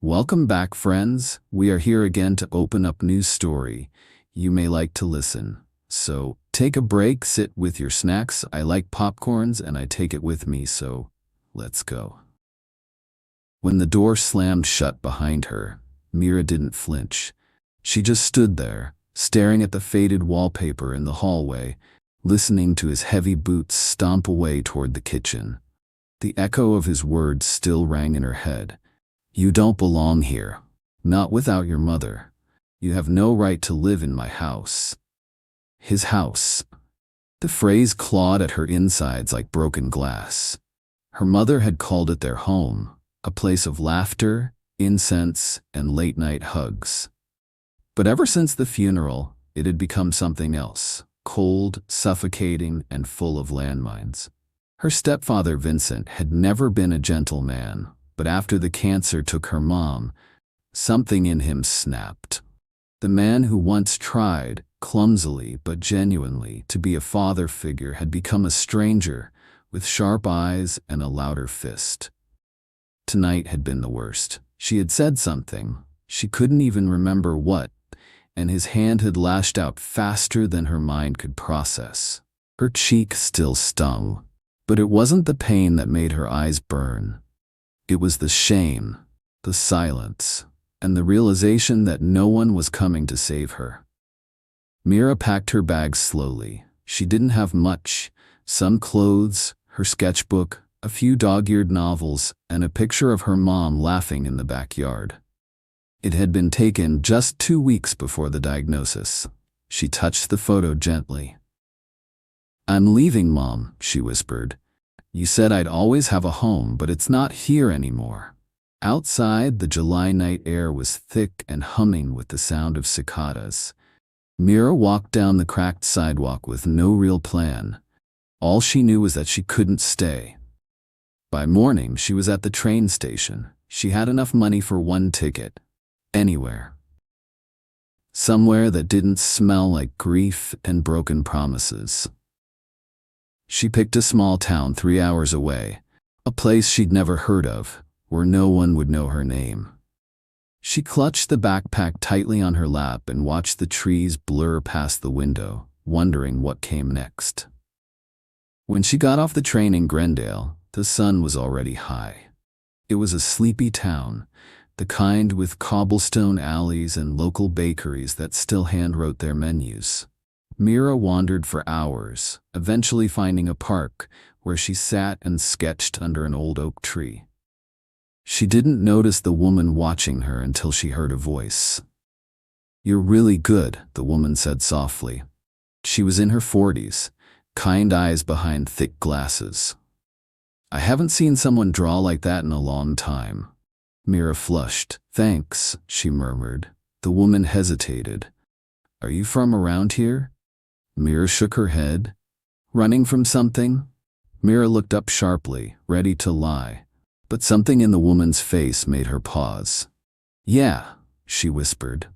Welcome back, friends. We are here again to open up new story. You may like to listen. So take a break, sit with your snacks. I like popcorns and I take it with me, so let's go. When the door slammed shut behind her, Mira didn't flinch. She just stood there, staring at the faded wallpaper in the hallway, listening to his heavy boots stomp away toward the kitchen. The echo of his words still rang in her head. You don't belong here. Not without your mother. You have no right to live in my house. His house. The phrase clawed at her insides like broken glass. Her mother had called it their home, a place of laughter, incense, and late-night hugs. But ever since the funeral, it had become something else, cold, suffocating, and full of landmines. Her stepfather, Vincent, had never been a gentle man, but after the cancer took her mom, something in him snapped. The man who once tried, clumsily but genuinely, to be a father figure had become a stranger, with sharp eyes and a louder fist. Tonight had been the worst. She had said something. She couldn't even remember what, and his hand had lashed out faster than her mind could process. Her cheek still stung, but it wasn't the pain that made her eyes burn. It was the shame, the silence, and the realization that no one was coming to save her. Mira packed her bags slowly. She didn't have much: some clothes, her sketchbook, a few dog-eared novels, and a picture of her mom laughing in the backyard. It had been taken just 2 weeks before the diagnosis. She touched the photo gently. "I'm leaving, Mom," she whispered. "You said I'd always have a home, but it's not here anymore." Outside, the July night air was thick and humming with the sound of cicadas. Mira walked down the cracked sidewalk with no real plan. All she knew was that she couldn't stay. By morning, she was at the train station. She had enough money for one ticket. Anywhere. Somewhere that didn't smell like grief and broken promises. She picked a small town 3 hours away, a place she'd never heard of, where no one would know her name. She clutched the backpack tightly on her lap and watched the trees blur past the window, wondering what came next. When she got off the train in Glendale, the sun was already high. It was a sleepy town, the kind with cobblestone alleys and local bakeries that still hand-wrote their menus. Mira wandered for hours, eventually finding a park where she sat and sketched under an old oak tree. She didn't notice the woman watching her until she heard a voice. "You're really good," the woman said softly. She was in her 40s, kind eyes behind thick glasses. "I haven't seen someone draw like that in a long time." Mira flushed. "Thanks," she murmured. The woman hesitated. "Are you from around here?" Mira shook her head. "Running from something?" Mira looked up sharply, ready to lie, but something in the woman's face made her pause. "Yeah," she whispered.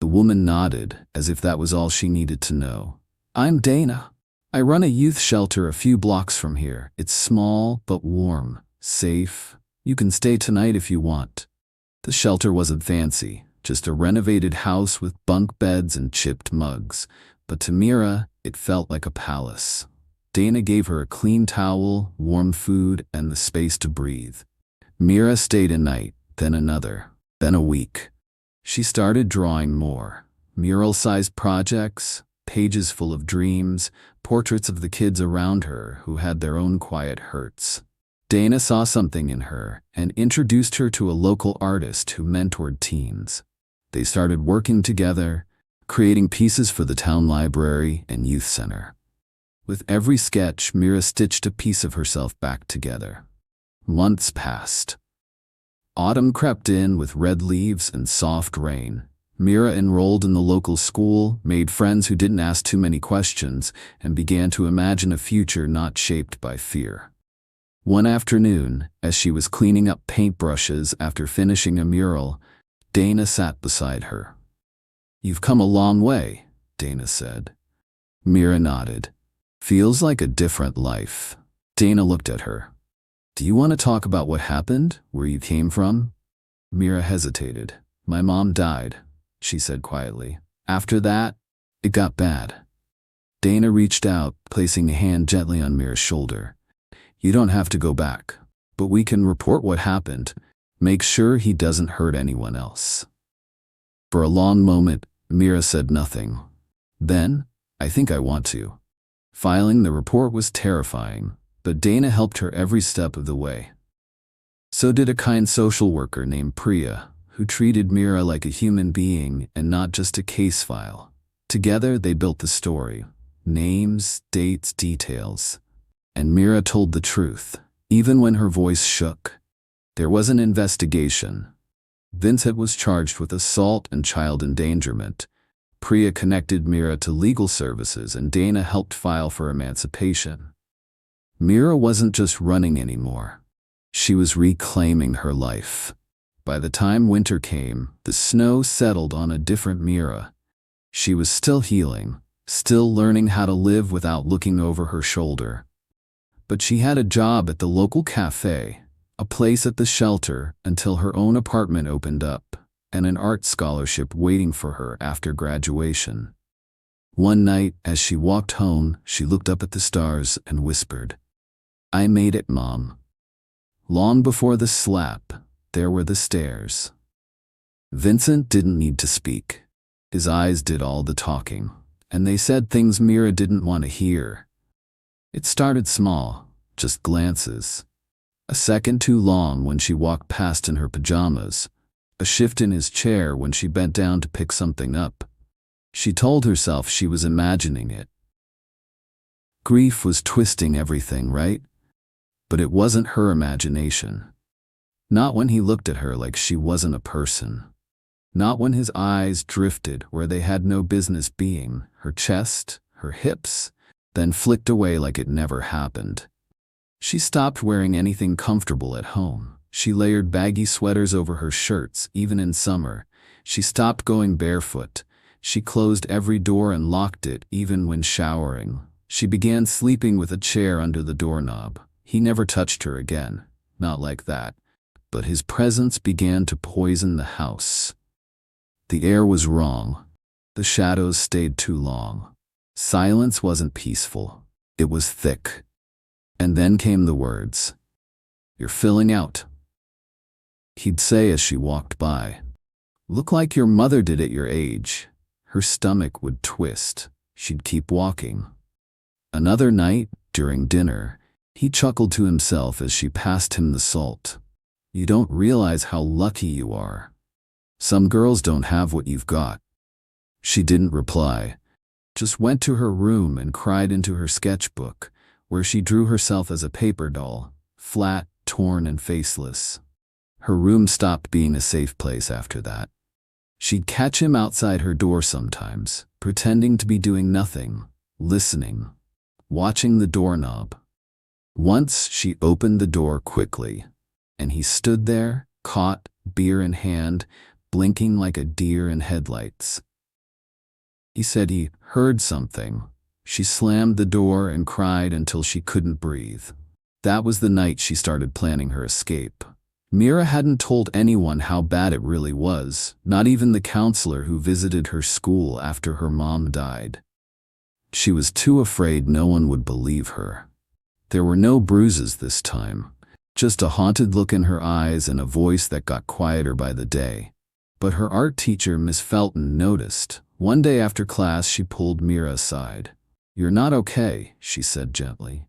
The woman nodded, as if that was all she needed to know. "I'm Dana. I run a youth shelter a few blocks from here. It's small but warm, safe. You can stay tonight if you want." The shelter wasn't fancy, just a renovated house with bunk beds and chipped mugs. But to Mira, it felt like a palace. Dana gave her a clean towel, warm food, and the space to breathe. Mira stayed a night, then another, then a week. She started drawing more. Mural-sized projects, pages full of dreams, portraits of the kids around her who had their own quiet hurts. Dana saw something in her and introduced her to a local artist who mentored teens. They started working together, creating pieces for the town library and youth center. With every sketch, Mira stitched a piece of herself back together. Months passed. Autumn crept in with red leaves and soft rain. Mira enrolled in the local school, made friends who didn't ask too many questions, and began to imagine a future not shaped by fear. One afternoon, as she was cleaning up paintbrushes after finishing a mural, Dana sat beside her. "You've come a long way," Dana said. Mira nodded. "Feels like a different life." Dana looked at her. "Do you want to talk about what happened, where you came from?" Mira hesitated. My mom died, she said quietly. After that, it got bad. Dana reached out, placing a hand gently on Mira's shoulder. You don't have to go back, but we can report what happened. Make sure he doesn't hurt anyone else. For a long moment, Mira said nothing. Then, I think I want to. Filing the report was terrifying, but Dana helped her every step of the way. So did a kind social worker named Priya, who treated Mira like a human being and not just a case file. Together they built the story. Names, dates, details. And Mira told the truth, even when her voice shook. There was an investigation. Vincent was charged with assault and child endangerment. Priya connected Mira to legal services and Dana helped file for emancipation. Mira wasn't just running anymore. She was reclaiming her life. By the time winter came, the snow settled on a different Mira. She was still healing, still learning how to live without looking over her shoulder. But she had a job at the local cafe, a place at the shelter until her own apartment opened up, and an art scholarship waiting for her after graduation. One night, as she walked home, she looked up at the stars and whispered, I made it, Mom. Long before the slap, there were the stairs. Vincent didn't need to speak. His eyes did all the talking, and they said things Mira didn't want to hear. It started small, just glances. A second too long when she walked past in her pajamas. A shift in his chair when she bent down to pick something up. She told herself she was imagining it. Grief was twisting everything, right? But it wasn't her imagination. Not when he looked at her like she wasn't a person. Not when his eyes drifted where they had no business being, her chest, her hips, then flicked away like it never happened. She stopped wearing anything comfortable at home. She layered baggy sweaters over her shirts, even in summer. She stopped going barefoot. She closed every door and locked it, even when showering. She began sleeping with a chair under the doorknob. He never touched her again. Not like that. But his presence began to poison the house. The air was wrong. The shadows stayed too long. Silence wasn't peaceful. It was thick. And then came the words, You're filling out. He'd say as she walked by, Look like your mother did at your age. Her stomach would twist. She'd keep walking. Another night, during dinner, he chuckled to himself as she passed him the salt. You don't realize how lucky you are. Some girls don't have what you've got. She didn't reply, just went to her room and cried into her sketchbook, where she drew herself as a paper doll, flat, torn, and faceless. Her room stopped being a safe place after that. She'd catch him outside her door sometimes, pretending to be doing nothing, listening, watching the doorknob. Once she opened the door quickly, and he stood there, caught, beer in hand, blinking like a deer in headlights. He said he heard something. She slammed the door and cried until she couldn't breathe. That was the night she started planning her escape. Mira hadn't told anyone how bad it really was, not even the counselor who visited her school after her mom died. She was too afraid no one would believe her. There were no bruises this time, just a haunted look in her eyes and a voice that got quieter by the day. But her art teacher, Miss Felton, noticed. One day after class, she pulled Mira aside. You're not okay, she said gently.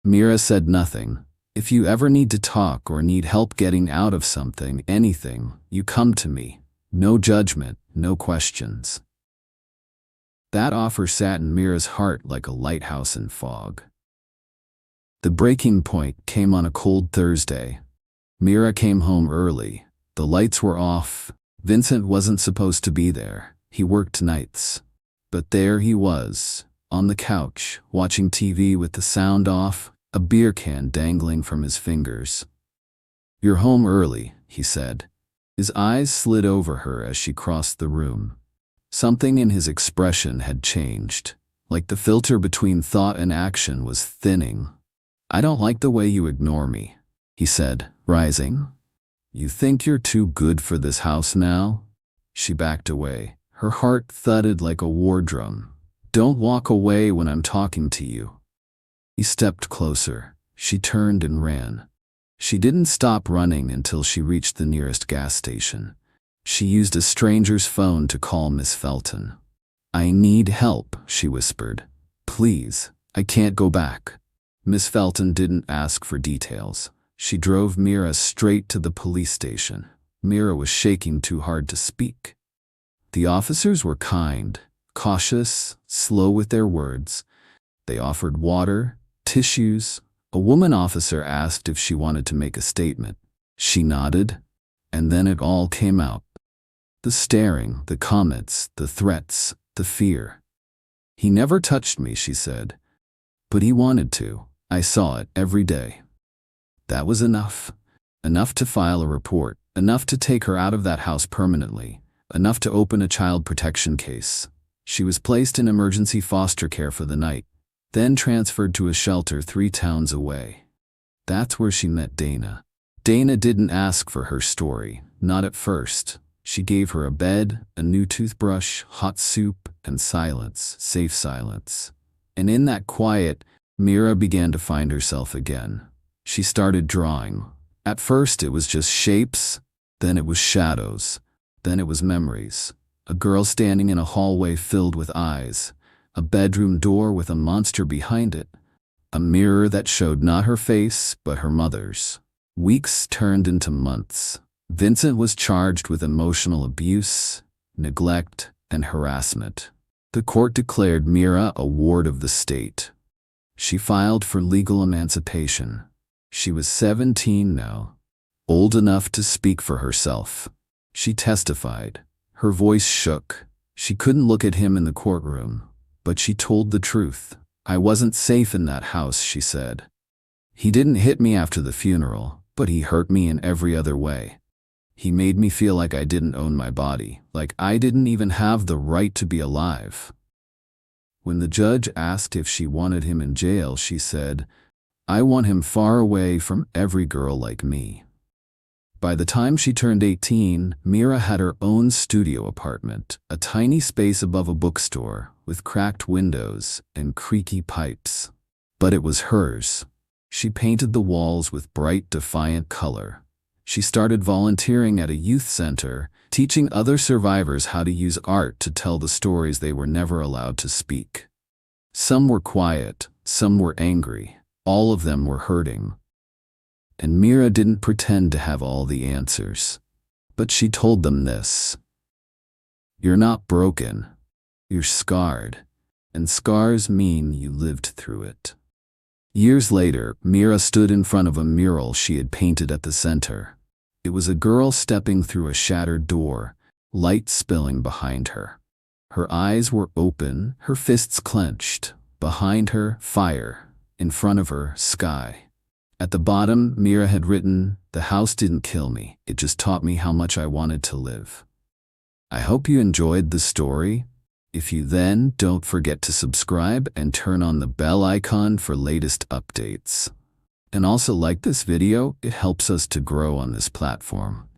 Mira said nothing. If you ever need to talk or need help getting out of something, anything, you come to me. No judgment, no questions. That offer sat in Mira's heart like a lighthouse in fog. The breaking point came on a cold Thursday. Mira came home early. The lights were off. Vincent wasn't supposed to be there. He worked nights. But there he was, on the couch, watching TV with the sound off, a beer can dangling from his fingers. You're home early, he said. His eyes slid over her as she crossed the room. Something in his expression had changed, like the filter between thought and action was thinning. I don't like the way you ignore me, he said, rising. You think you're too good for this house now? She backed away. Her heart thudded like a war drum. Don't walk away when I'm talking to you. He stepped closer. She turned and ran. She didn't stop running until she reached the nearest gas station. She used a stranger's phone to call Miss Felton. I need help, she whispered. Please, I can't go back. Miss Felton didn't ask for details. She drove Mira straight to the police station. Mira was shaking too hard to speak. The officers were kind, cautious, slow with their words. They offered water, tissues. A woman officer asked if she wanted to make a statement. She nodded, and then it all came out. The staring, the comments, the threats, the fear. He never touched me, she said. But he wanted to. I saw it every day. That was enough. Enough to file a report. Enough to take her out of that house permanently. Enough to open a child protection case. She was placed in emergency foster care for the night, then transferred to a shelter 3 towns away. That's where she met Dana. Dana didn't ask for her story, not at first. She gave her a bed, a new toothbrush, hot soup, and silence, safe silence. And in that quiet, Mira began to find herself again. She started drawing. At first it was just shapes, then it was shadows, then it was memories. A girl standing in a hallway filled with eyes, a bedroom door with a monster behind it, a mirror that showed not her face but her mother's. Weeks turned into months. Vincent was charged with emotional abuse, neglect, and harassment. The court declared Mira a ward of the state. She filed for legal emancipation. She was 17 now, old enough to speak for herself. She testified. Her voice shook. She couldn't look at him in the courtroom, but she told the truth. I wasn't safe in that house, she said. He didn't hit me after the funeral, but he hurt me in every other way. He made me feel like I didn't own my body, like I didn't even have the right to be alive. When the judge asked if she wanted him in jail, she said, I want him far away from every girl like me. By the time she turned 18, Mira had her own studio apartment, a tiny space above a bookstore, with cracked windows and creaky pipes. But it was hers. She painted the walls with bright, defiant color. She started volunteering at a youth center, teaching other survivors how to use art to tell the stories they were never allowed to speak. Some were quiet, some were angry, all of them were hurting. And Mira didn't pretend to have all the answers. But she told them this. You're not broken. You're scarred. And scars mean you lived through it. Years later, Mira stood in front of a mural she had painted at the center. It was a girl stepping through a shattered door, light spilling behind her. Her eyes were open, her fists clenched. Behind her, fire. In front of her, sky. At the bottom, Mira had written, "The house didn't kill me, it just taught me how much I wanted to live." I hope you enjoyed the story. If you then, don't forget to subscribe and turn on the bell icon for latest updates. And also like this video, it helps us to grow on this platform.